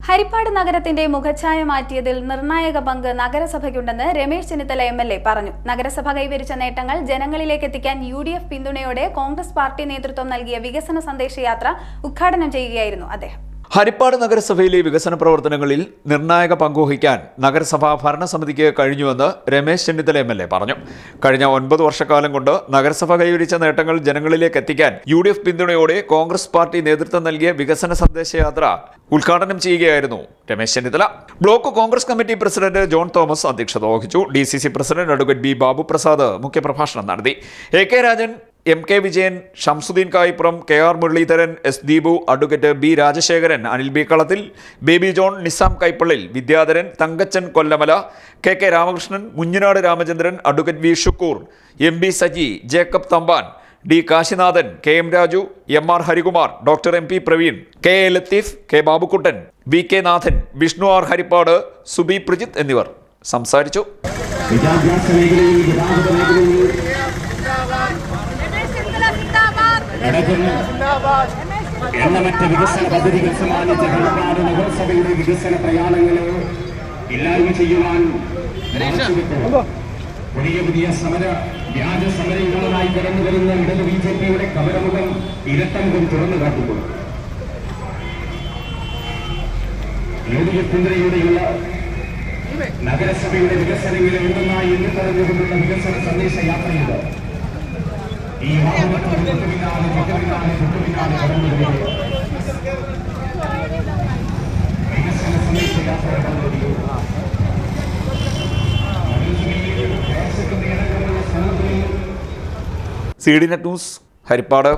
ഹരിപ്പാട് നഗരത്തിന്റെ മുഖച്ഛായ മാറ്റിയതിൽ നിർണായക പങ്ക് നഗരസഭയ്ക്കുണ്ടെന്ന് രമേശ് ചെന്നിത്തല എംഎൽഎ പറഞ്ഞു. നഗരസഭ കൈവരിച്ച നേട്ടങ്ങൾ ജനങ്ങളിലേക്ക് എത്തിക്കാൻ യുഡിഎഫ് പിന്തുണയോടെ കോൺഗ്രസ് പാർട്ടി നേതൃത്വം നൽകിയ വികസന സന്ദേശയാത്ര ഉദ്ഘാടനം ചെയ്യുകയായിരുന്നു അദ്ദേഹം. ഹരിപ്പാട് നഗരസഭയിലെ വികസന പ്രവർത്തനങ്ങളിൽ നിർണായക പങ്കുവഹിക്കാൻ നഗരസഭാ ഭരണസമിതിക്ക് കഴിഞ്ഞുവെന്ന് രമേശ് ചെന്നിത്തല എംഎൽഎ പറഞ്ഞു. കഴിഞ്ഞ 9 വർഷക്കാലം കൊണ്ട് നഗരസഭ കൈവരിച്ച നേട്ടങ്ങൾ ജനങ്ങളിലേക്ക് എത്തിക്കാൻ യുഡിഎഫ് പിന്തുണയോടെ കോൺഗ്രസ് പാർട്ടി നേതൃത്വം നൽകിയ വികസന സന്ദേശയാത്ര ഉദ്ഘാടനം ചെയ്യുകയായിരുന്നു Ramesh Chennithala. Block Congress committee president John Thomas അധ്യക്ഷത വഹിച്ചു. DCC president advocate B Babu Prasad മുഖ്യപ്രഭാഷണം നടത്തി. AK Rajan, MK Vijayan, Shamsuddin Kayippuram, KR Muraleedharan, S Deepu, advocate B Rajasekharan, Anil B Kalathil, Baby John, Nizam Kaippallil, Vidyadharan, Thankachan Kollamala, KK Ramakrishnan, Munjinad Ramachandran, advocate V Shukkur, MB Saji, Jacob Thampan, D Kashinathan, KM Raju, MR Harikumar, doctor MP Praveen, KA Latheef, K Babukuttan, VK നാഥൻ, Vishnu R Harippad, Subi Prajith എന്നിവർ സംസാരിച്ചു. എണ്ണമറ്റ വികസന പദ്ധതികൾ സമ്മാനിച്ച ഹരിപ്പാട് നഗരസഭയുടെ വികസന പ്രയാണങ്ങളെ ഇല്ലായ്മ ചെയ്യുവാൻ പുതിയ വ്യാജ സമരങ്ങളായി കടന്നു വരുന്ന ഇടത് BJPയുടെ കവരമുഖം ഇരട്ടമുഖം തുറന്നു കാട്ടുമ്പോൾ UDF പിന്തുണയോടെയുള്ള നഗരസഭയുടെ വികസനങ്ങളെ ഒന്നായി എണ്ണി പറഞ്ഞുകൊണ്ടുള്ള വികസന സന്ദേശ യാത്രയുണ്ട്. ഈ CDNet ന്യൂസ് ഹരിപ്പാട്.